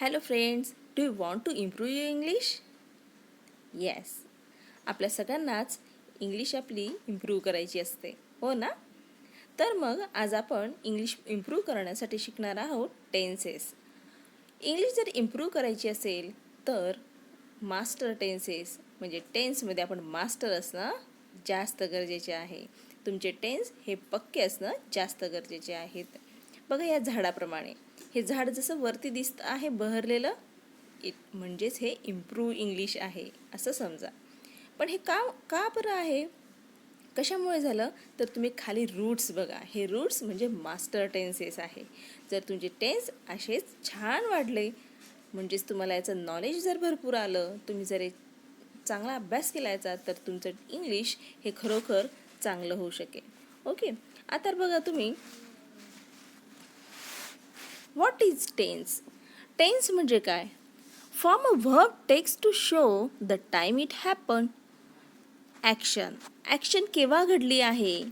Hello friends, do you want to improve your English? Yes, आपल्या सगळ्यांनाच English आपली improve करायची असते, हो ना? तर मग आज आपण इंग्लिश इम्प्रूव्ह करण्यासाठी शिकणार आहोत टेन्सेस. इंग्लिश जर इम्प्रूव्ह करायची असेल तर मास्टर टेन्सेस म्हणजे टेन्समध्ये आपण मास्टर असणं जास्त गरजेचे आहे. तुमचे टेन्स हे पक्के असणं जास्त गरजेचे आहेत. बघा या झाडाप्रमाणे, हे झाड जसं वरती दिसतं आहे बहरलेलं, म्हणजेच हे इम्प्रूव्ह इंग्लिश आहे असं समजा. पण हे का का बरं आहे, कशामुळे झालं तर तुम्ही खाली रूट्स बघा. हे रूट्स म्हणजे मास्टर टेन्सेस आहे. जर तुमचे टेन्स असेच छान वाढले, म्हणजेच तुम्हाला याचं नॉलेज जर भरपूर आलं, तुम्ही जर चांगला अभ्यास केला याचा, तर तुमचं इंग्लिश हे खरोखर चांगलं होऊ शकेल. ओके, आता बघा तुम्ही, व्हॉट इज टेन्स? टेन्स म्हणजे काय? Form a verb takes to show the time it happen. Action, action केव्हा घडली आहे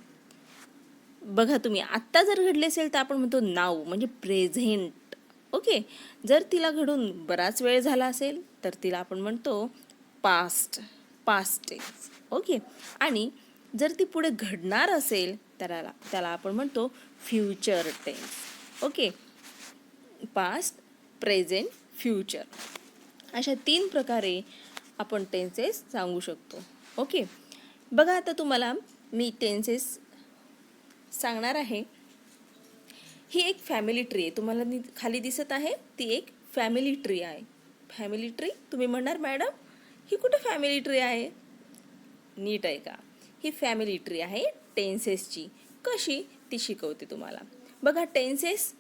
बघा तुम्ही. आत्ता जर घडली असेल तर आपण म्हणतो नाऊ म्हणजे प्रेझेंट. ओके, जर तिला घडून बराच वेळ झाला असेल तर तिला आपण म्हणतो पास्ट, पास्ट टेन्स. ओके, आणि जर ती पुढे घडणार असेल त्याला आपण म्हणतो future tense. Okay, past, present, future अशा 3 प्रकारे आपण टेन्सेस सांगू शकतो. ओके, बघा आता तुम्हाला मी टेन्सेस सांगणार आहे. ही एक फॅमिली ट्री आहे, तुम्हाला खाली दिसत आहे ती एक फॅमिली ट्री आहे. फॅमिली ट्री, तुम्ही म्हणणार मॅडम ही कुठे फॅमिली ट्री आहे? नीट आहे का? ही फॅमिली ट्री आहे टेन्सेसची. कशी ती शिकवते तुम्हाला. बघा टेन्सेस,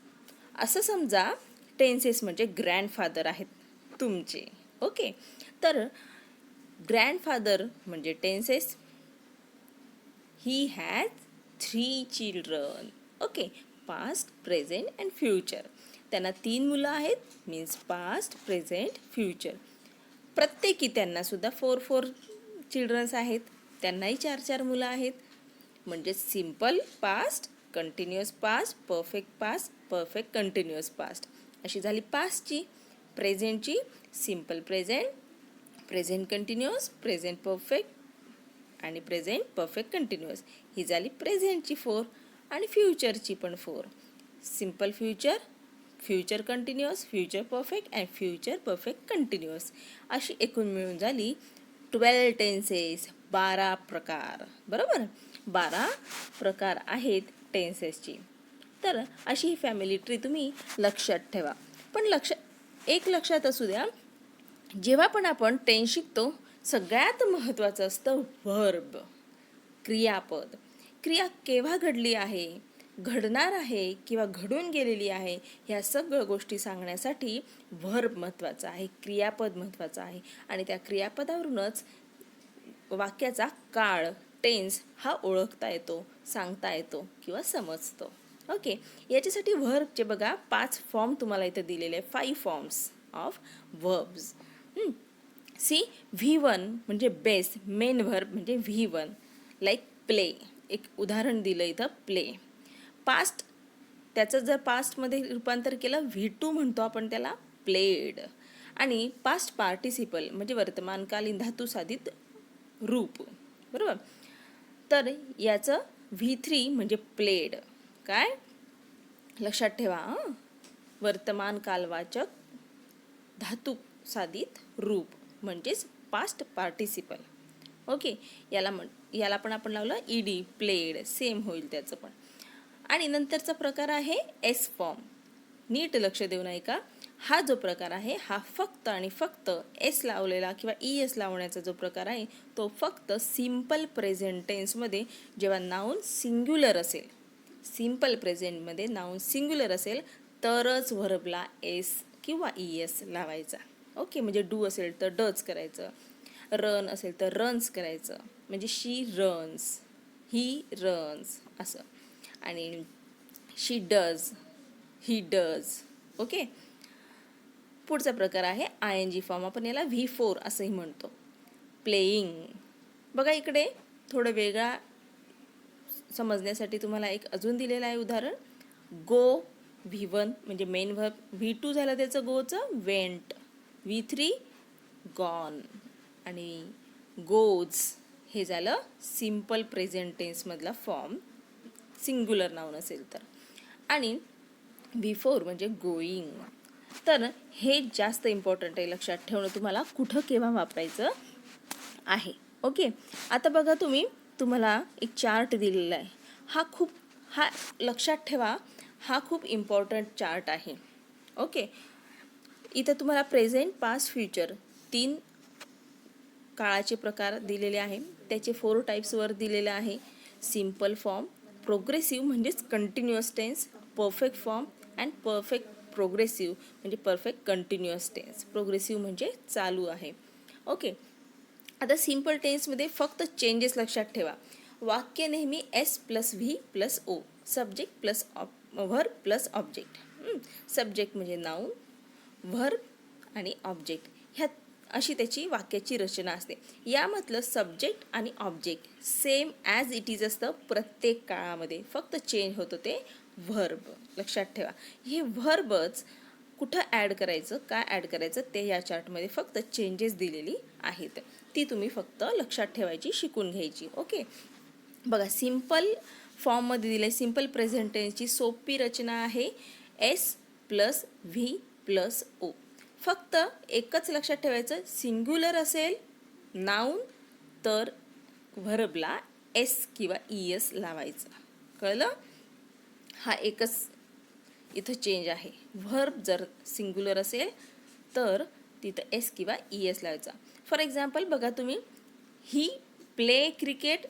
असं समजा टेन्सेस म्हणजे ग्रँडफादर आहेत तुमचे. ओके, तर ग्रँडफादर म्हणजे tenses. He has 3 children. Okay, past, present and future. त्यांना 3 मुलं आहेत, मीन्स पास्ट, प्रेझेंट, फ्युचर. प्रत्येकी त्यांना सुद्धा 4 चिल्ड्रन्स आहेत, त्यांनाही 4 मुलं आहेत. म्हणजे simple past, continuous past, perfect past, perfect continuous past अशी झाली पास्टची. प्रेझेंटची simple present, present continuous, present perfect आणि प्रेझेंट परफेक्ट कंटिन्युअस ही झाली प्रेझेंटची 4. आणि फ्युचरची पण 4, simple future, future continuous, future perfect and future perfect continuous अशी एकूण मिळून झाली 12 टेन्सेस. 12 प्रकार, बरोबर? 12 प्रकार आहेत टेन्सेसची. तर अशी ही फॅमिली ट्री तुम्ही लक्षात ठेवा. पण लक्षात असू द्या, जेव्हा पण आपण टेन्स शिकतो सगळ्यात महत्त्वाचं असतं व्हर्ब, क्रियापद. क्रिया केव्हा घडली आहे, घडणार आहे किंवा घडून गेलेली आहे, ह्या सगळ्या गोष्टी सांगण्यासाठी व्हर्ब महत्त्वाचा आहे, क्रियापद महत्त्वाचं आहे. आणि त्या क्रियापदावरूनच वाक्याचा काळ, टेन्स हा ओळखता येतो, सांगता येतो किंवा समजतो. ओके, याच्यासाठी व्हर्बचे बघा 5 फॉर्म तुम्हाला इथं दिलेले आहे. 5 forms of verbs. C, V1 म्हणजे बेस, मेन व्हर्ब म्हणजे V1, लाईक प्ले. एक उदाहरण दिलं इथं, प्ले. पास्ट, त्याचं जर पास्टमध्ये रूपांतर केलं V2 म्हणतो आपण त्याला, प्लेड. आणि पास्ट पार्टिसिपल म्हणजे वर्तमानकालीन धातुसाधित रूप, बरोबर? तर याचं V3 म्हणजे प्लेड. काय लक्षात ठेवा, वर्तमान कालवाचक धातुसाधित रूप म्हणजेच पास्ट पार्टिसिपल. ओके, याला पण आपण लावलं ईडी, प्लेड, सेम होईल त्याचं पण. आणि नंतरचा प्रकार आहे एस फॉर्म. नीट लक्ष देऊन ऐका. हा जो प्रकार आहे हा फक्त आणि फक्त एस लावलेला किंवा ES लावण्याचा जो प्रकार आहे तो फक्त सिम्पल प्रेझेंट टेन्समध्ये, जेव्हा नाऊन सिंग्युलर असेल, सिम्पल प्रेझेंटमध्ये नाऊन सिंग्युलर असेल तरच व्हर्बला एस किंवा ES लावायचा. ओके, म्हणजे डू असेल तर डच करायचं, रन असेल तर रन्स करायचं, म्हणजे शी रन्स, ही रन्स असं. आणि शी डज, ही डज. ओके, पुढचा प्रकार आहे ING फॉर्म. आपण याला V4 असंही म्हणतो, प्लेईंग. बघा इकडे थोडं वेगळा समजण्यासाठी तुम्हाला एक अजून दिलेलं आहे उदाहरण, गो V1 म्हणजे मेन व्हर्ब, V2 झालं त्याचं गोचं वेंट, V3 गॉन आणि गोज हे झालं सिम्पल प्रेझेंट टेन्समधला फॉर्म, सिंग्युलर नाऊन असेल तर. आणि V4 म्हणजे गोईंग. तर हे जास्त इम्पॉर्टंट आहे, लक्षात ठेवणं तुम्हाला कुठं केव्हा वापरायचं आहे. ओके, आता बघा तुम्हाला एक चार्ट दिलेला आहे. हा लक्षात ठेवा, हा खूप इम्पॉर्टंट चार्ट आहे. ओके, इथं तुम्हाला प्रेझेंट, पास्ट, फ्युचर 3 काळाचे प्रकार दिलेले आहे. त्याचे 4 टाईप्सवर दिलेले आहे. सिम्पल फॉर्म, प्रोग्रेसिव्ह म्हणजेच continuous tense, perfect form and perfect progressive म्हणजे परफेक्ट कंटिन्युअस टेन्स. प्रोग्रेसिव्ह म्हणजे चालू आहे. ओके, आता सिम्पल टेन्समध्ये फक्त चेंजेस लक्षात ठेवा. वाक्य नेहमी S + V + O, subject plus verb plus object. Subject म्हणजे नाऊन, व्हर्ब आणि ऑब्जेक्ट, ह्यात अशी त्याची वाक्याची रचना असते. यामधलं सब्जेक्ट आणि object same as it is असतं प्रत्येक काळामध्ये, फक्त चेंज होतं ते व्हर्ब. लक्षात ठेवा, हे व्हर्बच कुठं ॲड करायचं, काय ॲड करायचं ते या चार्टमध्ये फक्त चेंजेस दिलेली आहेत. ती तुम्ही फक्त लक्षात ठेवायची, शिकून घ्यायची. ओके, बघा सिम्पल फॉर्ममध्ये दिलं आहे. सिम्पल प्रेझेंट टेन्सची सोपी रचना आहे S + V + O. फक्त एकच लक्षात ठेवायचं, सिंग्युलर असेल नाऊन तर व्हर्बला S किंवा ES लावायचं. कळलं? हा एकच इथं चेंज आहे. व्हर्ब जर सिंग्युलर असेल तर तिथं S किंवा ES लावायचा. फॉर एक्झाम्पल बघा तुम्ही, ही प्ले क्रिकेट,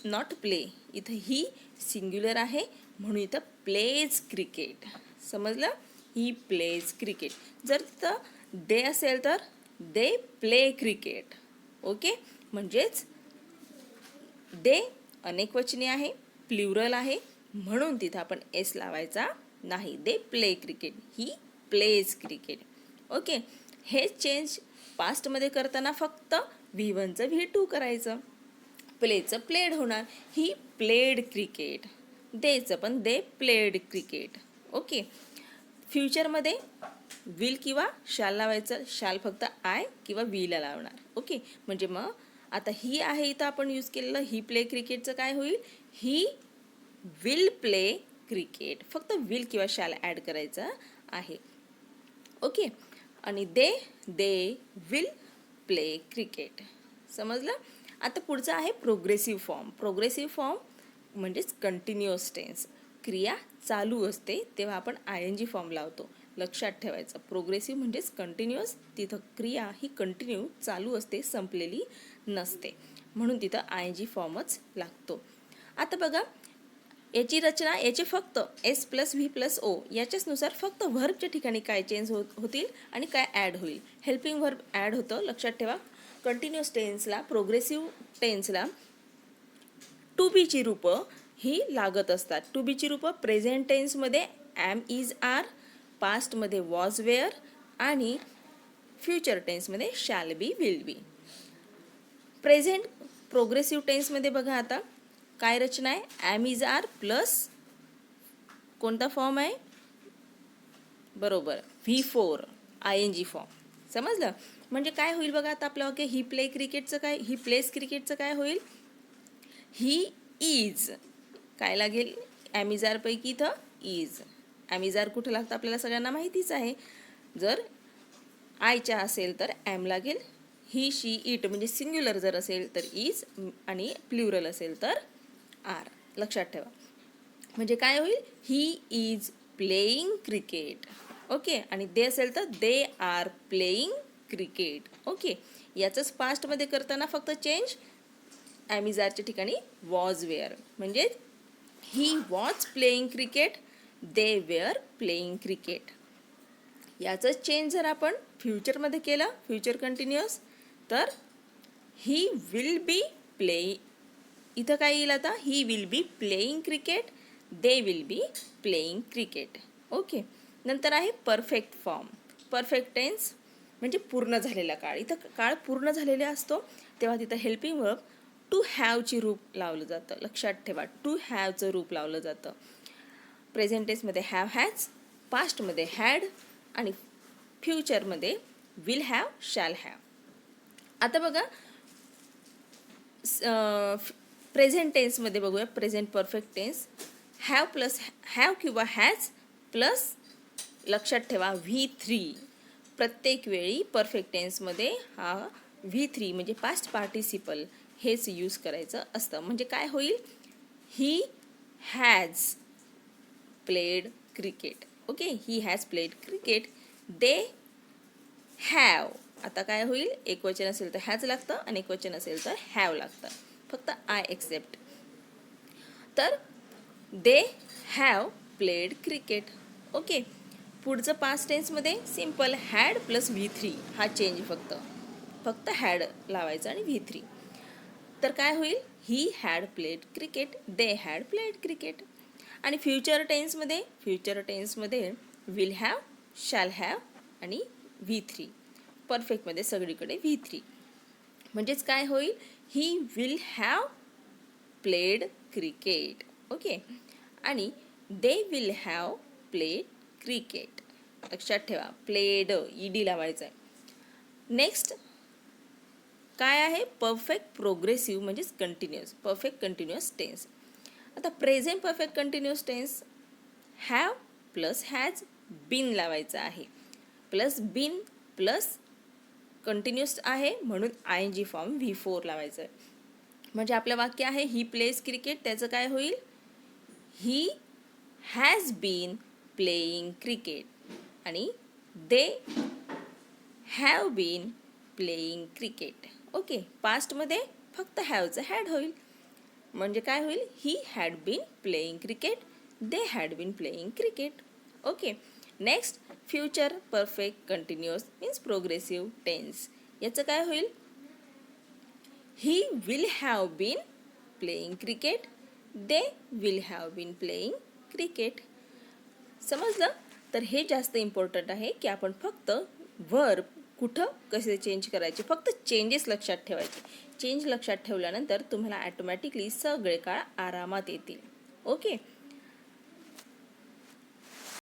नॉट प्ले. इथं ही सिंग्युलर आहे म्हणून इथं प्लेज क्रिकेट. समजलं? He plays cricket. जर तिथं दे असेल तर दे प्ले क्रिकेट. ओके, म्हणजेच दे अनेकवचनी आहे, प्ल्युरल आहे, म्हणून तिथं आपण S लावायचा नाही. They play cricket, he plays cricket. Okay, हे चेंज पास्टमध्ये करताना फक्त V1चं V2 करायचं, प्लेचं प्लेड होणार, ही प्लेड क्रिकेट. देचं पण दे प्लेड क्रिकेट. ओके, फ्युचरमध्ये विल किंवा शाल लावायचं, शाल फक्त आय किंवा वीला लावणार. ओके, म्हणजे मग आता ही आहे इथं आपण यूज केलेलं, ही प्ले क्रिकेटचं काय होईल, ही विल प्ले क्रिकेट. फक्त विल किंवा शाल ॲड करायचं आहे. ओके, आणि दे विल प्ले क्रिकेट. समजलं? आता पुढचं आहे प्रोग्रेसिव्ह फॉर्म. प्रोग्रेसिव्ह फॉर्म म्हणजेच कंटिन्युअस टेन्स, क्रिया चालू असते तेव्हा आपण ING फॉर्म लावतो. लक्षात ठेवायचं, प्रोग्रेसिव्ह म्हणजेच कंटिन्युअस, तिथं क्रिया ही कंटिन्यू चालू असते, संपलेली नसते, म्हणून तिथं ING फॉर्मच लागतो. आता बघा याची रचना, याचे फक्त S + V + O याच्याचनुसार फक्त व्हर्बच्या ठिकाणी काय चेंज होतील आणि काय ॲड होईल. हेल्पिंग व्हर्ब ॲड होतं. लक्षात ठेवा, कंटिन्युअस टेन्सला, प्रोग्रेसिव्ह टेन्सला टू बीची रूपं ही लागत असतात. टू बीची रूपं प्रेझेंट टेन्समध्ये ॲम, इज, आर, पास्टमध्ये वॉज, वेअर आणि फ्युचर टेन्समध्ये shall be, will be. Present progressive टेन्समध्ये बघा आता काय रचना आहे, ॲम, इज, आर प्लस कोणता फॉर्म आहे, बरोबर V4 ING फॉर्म. समजलं? म्हणजे काय होईल बघा आता आपलं वाक्य, ही प्ले क्रिकेटचं काय, ही प्लेस क्रिकेटचं काय होईल, ही इज काय लागेल, ॲम, इज, आर पैकी इथं इज. ॲम, इज, आर कुठं लागतं आपल्याला सगळ्यांना माहितीच आहे. जर आयच्या असेल तर ॲम लागेल, ही, शी, इट म्हणजे सिंग्युलर जर असेल तर इज आणि प्ल्युरल असेल तर आर. लक्षात ठेवा, म्हणजे काय होईल, he is playing cricket. Okay, आणि दे असेल तर they are playing cricket. Okay, याचंच पास्टमध्ये करताना फक्त चेंज, ॲम, इज, आरच्या ठिकाणी वॉज, वेअर, म्हणजे he was playing cricket, they were playing cricket. याचंच चेंज जर आपण फ्युचरमध्ये केलं, फ्युचर कंटिन्युअस, तर ही विल बी इथं काय येईल आता, he will be playing cricket, they will be playing cricket. Okay, नंतर आहे परफेक्ट फॉर्म. परफेक्ट टेन्स म्हणजे पूर्ण झालेला काळ. इथं काळ पूर्ण झालेला असतो तेव्हा तिथं हेल्पिंग वर्ब टू हॅवची रूप लावलं जातं. लक्षात ठेवा, टू हॅवचं रूप लावलं जातं. प्रेझेंट टेन्समध्ये हॅव हॅज, पास्टमध्ये हॅड आणि फ्युचरमध्ये विल हॅव, शॅल हॅव. आता बघा प्रेझेंट टेन्समध्ये बघूया. Present perfect tense have plus have किंवा हॅज प्लस लक्षात ठेवा V3. प्रत्येक वेळी परफेक्ट टेन्समध्ये हा V3 म्हणजे पास्ट पार्टिसिपल हेच यूज करायचं असतं. म्हणजे काय होईल, he has played cricket. Okay, he has played cricket. They have, आता काय होईल, एक वचन असेल तर हॅज लागतं आणि एक वचन असेल तर हॅव लागतं. फक्त आय एक्सेप्ट. तर they have played cricket. Okay, पुढचं पास्ट टेन्समध्ये सिम्पल हॅड प्लस V3 हा चेंज फक्त हॅड लावायचा आणि V3. तर काय होईल, he had played cricket, they had played cricket. आणि फ्युचर टेन्समध्ये विल हॅव, शॅल हॅव आणि V3. परफेक्टमध्ये सगळीकडे V3. म्हणजेच काय होईल, he will have played cricket. Okay, आणि they will have played cricket. लक्षात ठेवा, प्लेड ED लावायचं आहे. नेक्स्ट काय आहे, परफेक्ट प्रोग्रेसिव्ह म्हणजेच कंटिन्युअस, परफेक्ट कंटिन्युअस टेन्स. आता present perfect continuous tense have plus has been लावायचं आहे. प्लस बीन प्लस कंटिन्युअस आहे म्हणून ING फॉर्म V4 लावायचं आहे. म्हणजे आपलं वाक्य आहे ही प्लेज क्रिकेट, त्याचं काय होईल, he has been playing cricket आणि they have been playing cricket. Okay, पास्टमध्ये फक्त हॅवचं हॅड होईल. म्हणजे काय होईल, he had been playing cricket, they had been playing cricket. Okay, next future perfect continuous means progressive tense. याचं काय होईल, he will have been playing cricket, they will have been playing cricket. समजलं? तर हे जास्त इम्पॉर्टंट आहे की आपण फक्त वर्ब कुठं कसे चेंज करायचे, फक्त चेंजेस लक्षात ठेवायचे. चेंज लक्षात ठेवल्यानंतर तुम्हाला ॲटोमॅटिकली सगळे काळ आरामात येतील. ओके.